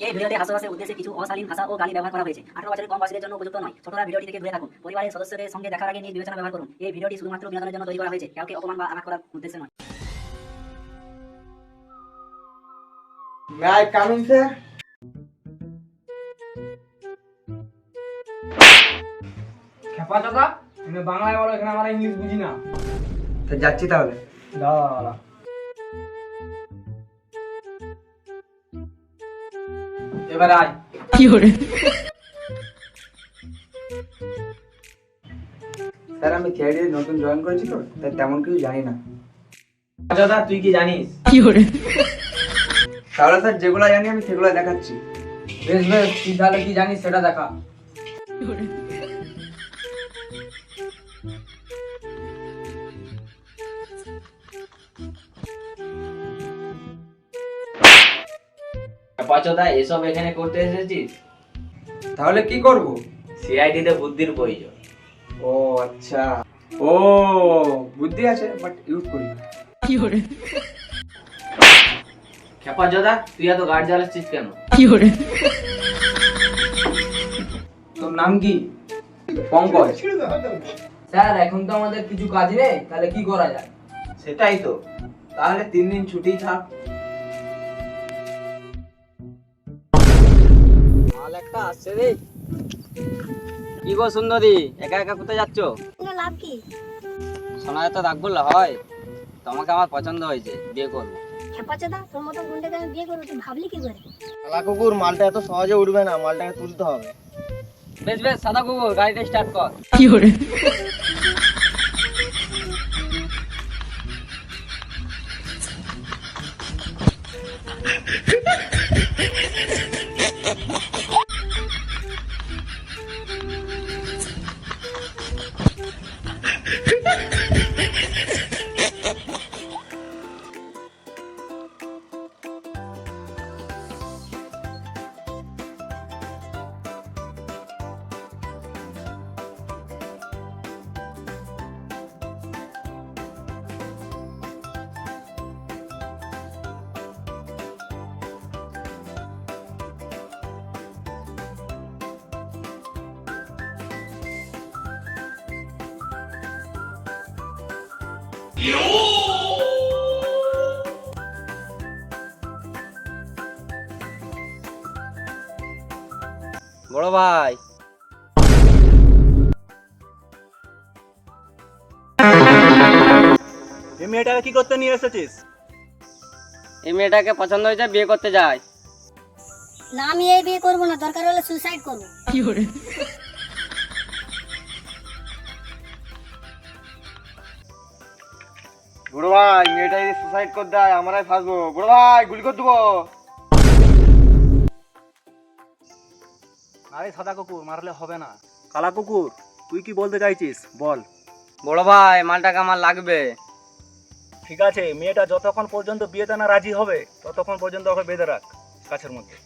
এই ভিডিওতে হাস্যরসের উদ্দেশ্যে কিছু অশালীন ভাষা ও গালি ব্যবহার করা হয়েছে। 18 বছরের কম বয়সীদের জন্য উপযুক্ত নয়। ছোটরা ভিডিওটি থেকে দূরে থাকুন। পরিবারের সদস্যদের সঙ্গে দেখার আগে নিজ বিবেচনা ব্যবহার করুন। এই ভিডিওটি শুধুমাত্র বিনোদনের জন্য তৈরি করা হয়েছে, কাউকে অপমান বা আঘাত করার উদ্দেশ্যে নয়। May I come in, sir? খেপা দাদা, তুমি বাংলায় বলো, এখানে আমরা ইংলিশ বুঝি না। তো যাচ্ছি তাহলে। দাদা এবারে আয়। কি হরে স্যার আমি থিয়েটারে নতুন জয়েন করেছি তো, তাই তেমন কিছু জানি না। দাদা তুই কি জানিস? কি হরে তাহলে স্যার যেগুলো জানি আমি সেগুলো দেখাচ্ছি। বেশ বেশ, তুই তাহলে কি জানিস সেটা দেখা। কি হরে পাচদা এসব এখানে করতে এসেছিস? তাহলে কি করব? সিআইডি তে বুদ্ধির প্রয়োজন। ও আচ্ছা, ও বুদ্ধি আছে বাট ইউজ করি না। কি হরে খেপা জদা, তুই এত গাড়ি জ্বালাচ্ছিস কেন? কি হরে তোর নাম কি? পঙ্কজ। স্যার এখন তো আমাদের কিছু কাজ নেই, তাহলে কি করা যায়? সেটাই তো, তাহলে 3 দিন ছুটি থাক। মাল একটা আসছে রে। কি গো সুন্দরী, একা একা কোথায় যাচ্ছ? কোনো লাভ কি? শোনা যেত রাগ বললে হয়? তোমাকে আমার পছন্দ হয়েছে, বিয়ে করবো। খেপাচোদা, তোর মতো গুন্ডাকে আমি বিয়ে করবো, তুই ভাবলি কি করে? কালা কুকুর, মালটা এত সহজে উঠবে না, মালটাকে তুলতে হবে। বেশ বেশ, সাদা কুকুর গাড়িটা স্টার্ট কর। কি হরে বড় ভাই, এই মেয়েটাকে কি করতে নিয়ে এসেছিস? এই মেয়েটাকে পছন্দ হয়েছে, বিয়ে করতে যাই। না, আমি এই বিয়ে করবো না, দরকার হলে সুইসাইড করবো। কি হরে বড় ভাই, মেয়েটা যদি সুসাইড করে দেয় আমরাই ফাঁসবো। বড় ভাই, গুলি করে দেবো। আরে সাদা কুকুর, মারলে হবে না। কালা কুকুর, তুই কি বলতে চাইছিস বল। বড় ভাই, মালটাকে আমার লাগবে। ঠিক আছে, মেয়েটা যতক্ষণ পর্যন্ত বিয়েতে না রাজি হবে ততক্ষণ পর্যন্ত ওকে বেঁধে রাখ কাছের মধ্যে।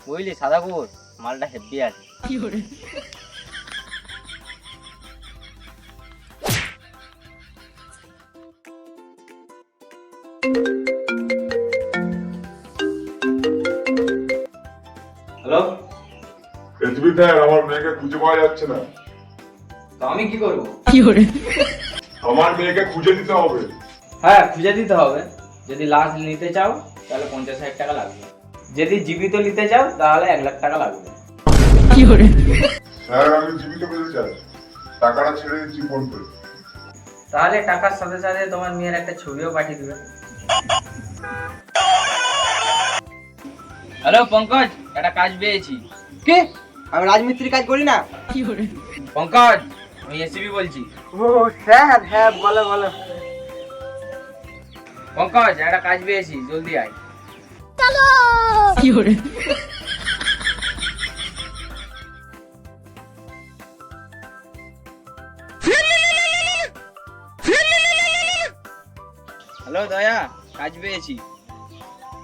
বুঝলি সাদা কুকুর, মালটা হেব্বি আছে। কি হরে হ্যালো, এসবি স্যার, আমার মেয়েকে খুঁজে পাওয়া যাচ্ছে না। তো আমি কি করব? কি হরে আমার মেয়েকে খুঁজে দিতে হবে। হ্যাঁ, খুঁজে দিতে হবে। যদি লাশ নিতে চাও তাহলে 50,000 টাকা লাগবে, যদি জীবিত নিতে চাও তাহলে 1 লাখ টাকা লাগবে। কি হরে স্যার আমি জীবিত পেতে চাই, টাকাটা ছেড়ে দিচ্ছি ফোন করে। তাহলে টাকার সাথে সাথে তোমার মেয়ের একটা ছবিও পাঠিয়ে দিবে। হ্যালো পঙ্কজ, একটা কাজ পেয়েছি। কি? আমি রাজমিস্ত্রি কাজ করি না। কি হরে পঙ্কজ, আমি এসিবি বলছি। ও স্যার, হ্যাঁ বলো বলো। পঙ্কজ, একটা কাজ পেয়েছি, জলদি আয়। কি হরে হ্যালো দয়া, কাজ পেয়েছি।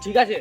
ঠিক আছে।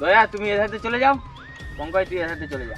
দয়া তুমি এর হাতে চলে যাও, পঙ্কজ তুই এর হাতে চলে যা।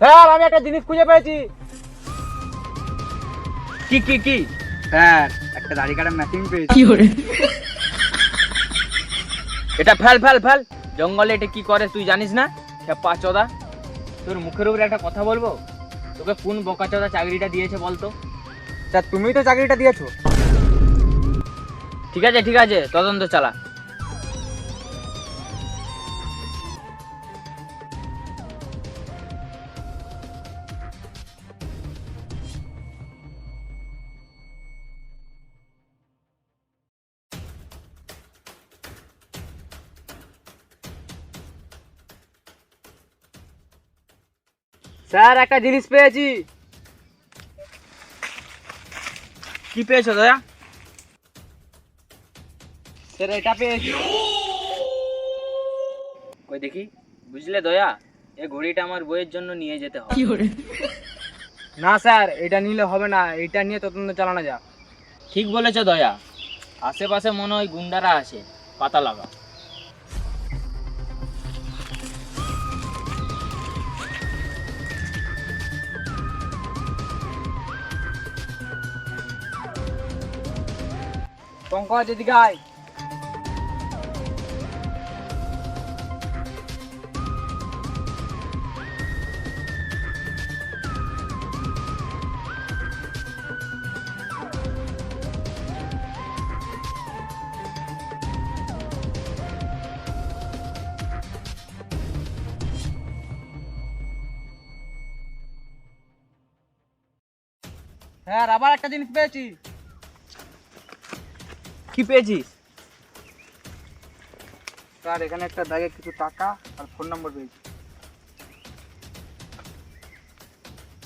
স্যার আমি একটা জিনিস খুঁজে পেয়েছি। কি কি কি? স্যার একটা দাড়ি কাটা মেশিন পেয়েছি। কি hore এটা ফেল ফেল ফেল, জঙ্গলে এটা কি করে তুই জানিস না? খেপা চোদা, তোর মুখের উপরে একটা কথা বলবো, তোকে কোন বোকাচোদা চাকরিটা দিয়েছে বলতো? স্যার তুমিই তো চাকরিটা দিয়েছো। ঠিক আছে ঠিক আছে, তদন্ত চালা। স্যার একটা জিনিস পেয়েছি। কি পেয়েছো দয়া? স্যার এটা পেয়েছি। কই দেখি। বুঝলে দয়া, এই ঘড়িটা আমার বইয়ের জন্য নিয়ে যেতে হবে। কি hore না স্যার এটা নিলে হবে না, এটা নিয়ে তদন্ত চালানো যাক। ঠিক বলেছো দয়া, আশেপাশে মনে হয় গুন্ডারা আছে, পাতা লাগা। পঙ্কজ এদিকে আয়। স্যার আবার একটা জিনিস পেয়েছি। কি পেয়েছিস? স্যার এখানে একটা ব্যাগে কিছু টাকা আর ফোন নম্বর পেয়েছি।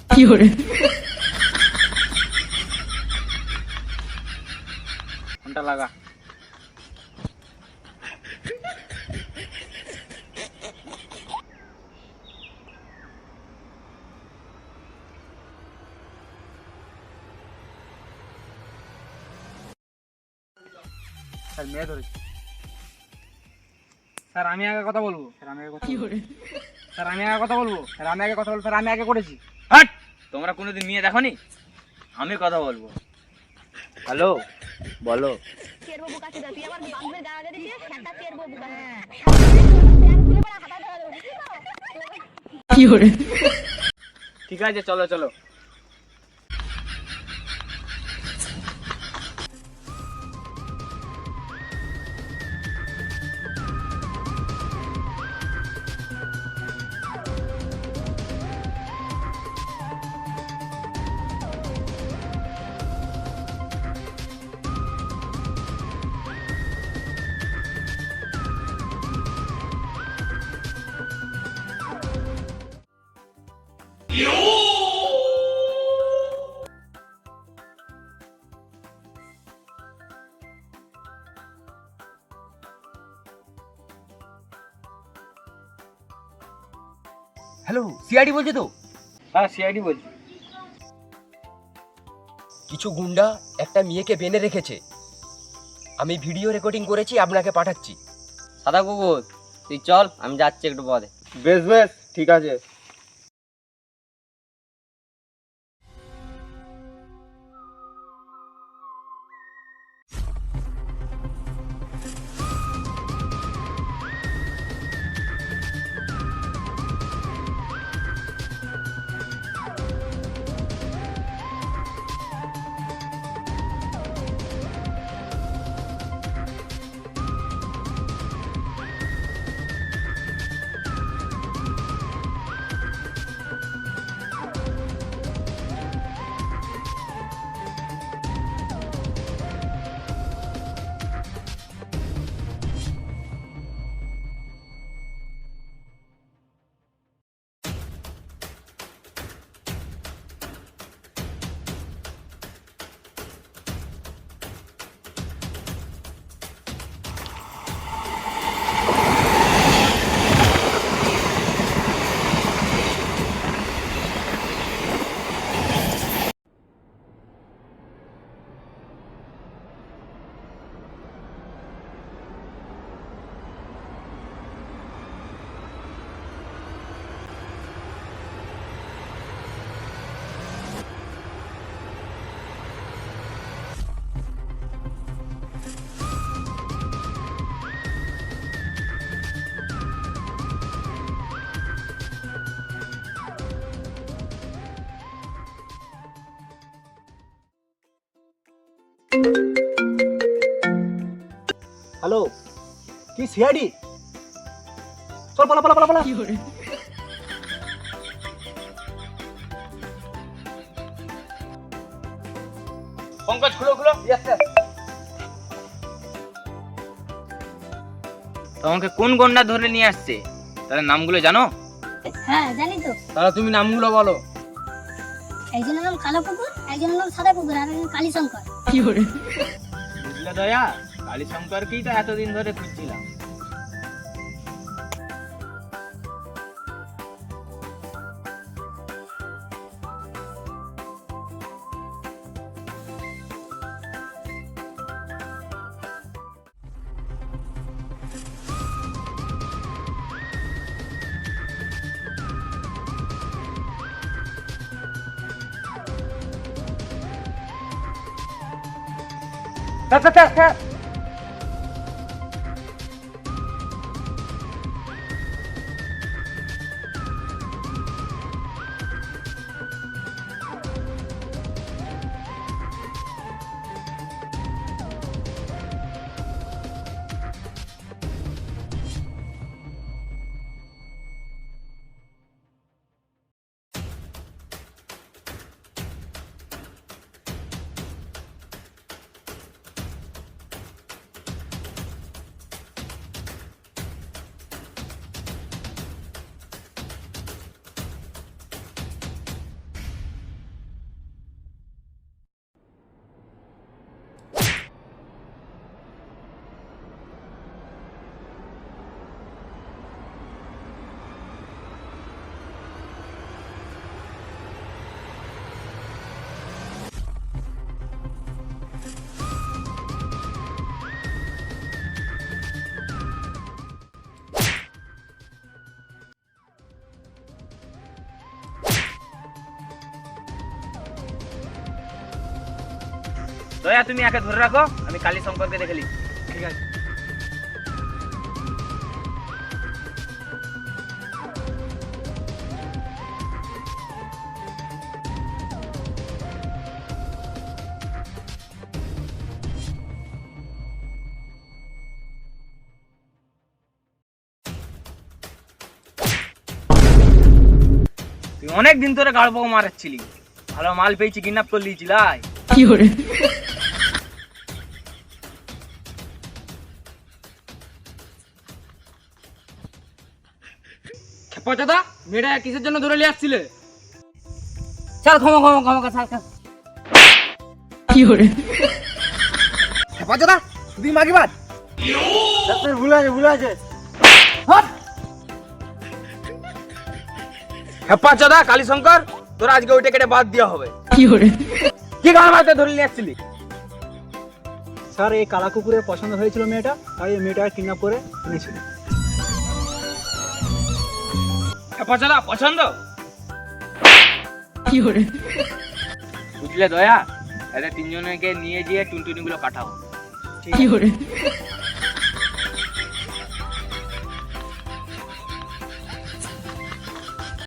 কি hore ফোনটা লাগা। স্যার মেয়ে ধরেছি। স্যার আমি আগে কথা বলবো। স্যার আমি আগে কথা কি বলবো। hore স্যার আমি আগে কথা বলবো। স্যার আমি আগে কথা বলবো। স্যার আমি আগে করেছি। হাট! তোমরা কোনোদিন মেয়ে দেখোনি? আমি কথা বলবো। হ্যালো, বলো। চেরবো বুকা ছিল তুই আমার বান্ধবীর গায়ে দিছিস একটা চেরবো বুকা প্যান খুলে পড়া হাতা ধরে বুঝছিস তো কি hore ঠিক আছে, চলো চলো। হ্যালো, সিআইডি বলছে তো? হ্যাঁ সিআইডি বলছি। কিছু গুন্ডা একটা মেয়েকে বেঁধে রেখেছে। আমি ভিডিও রেকর্ডিং করেছি, আপনাকে পাঠাচ্ছি। সাদা কুকুর তুই চল, আমি যাচ্ছি একটু পরে। বেশ বেশ, ঠিক আছে। হ্যালো, কি সিআইডি? চল পালা পালা পালা পালা। পঙ্কজ খুলো খুলো। তোমাকে কোন গন্ডা ধরে নিয়ে আসছে তাদের নামগুলো জানো? হ্যাঁ জানি তো। তাহলে তুমি নামগুলো বলো। একজনের নাম কালো কুকুর, একজনের নাম সাদা কুকুর, আর একজন কালীশঙ্কর। বুঝলে দয়া, কালীশঙ্করকেই তো এতদিন ধরে খুঁজছিলাম। দয়া তুমি একে ধরে রাখো, আমি কালীশঙ্করকে দেখে নিই। ঠিক আছে। তুই অনেক দিন ধরে গাড় পাও মারাচ্ছিলি, ভালো মাল পেয়েছি, কিডন্যাপ করে লিয়েছিলাই। খেপা চাদা, মেয়েটা কিসের জন্য ধরে নিয়ে আসছিলে? চল ক্ষমা ক্ষমা ক্ষমা চল চল। খেপা চাদা, তুই মাগিবাদ। ভুল আছে ভুল আছে। খেপা চোদা কালীশঙ্কর, তোর আজকে ওইটা কেটে বাদ দেওয়া হবে। 有人， কি গান মারতে ধরে নিয়ে আসছিলি? স্যার এই কালা কুকুরের পছন্দ হয়েছিল মেয়েটা, তাই এই মেয়েটাকে কিডন্যাপ করে এনেছিল। খেপা চোদা পছন্দ? 有人， বুঝলে দয়া, এদের তিনজনকে নিয়ে গিয়ে টুনটুনি গুলো কাটাও। 有人。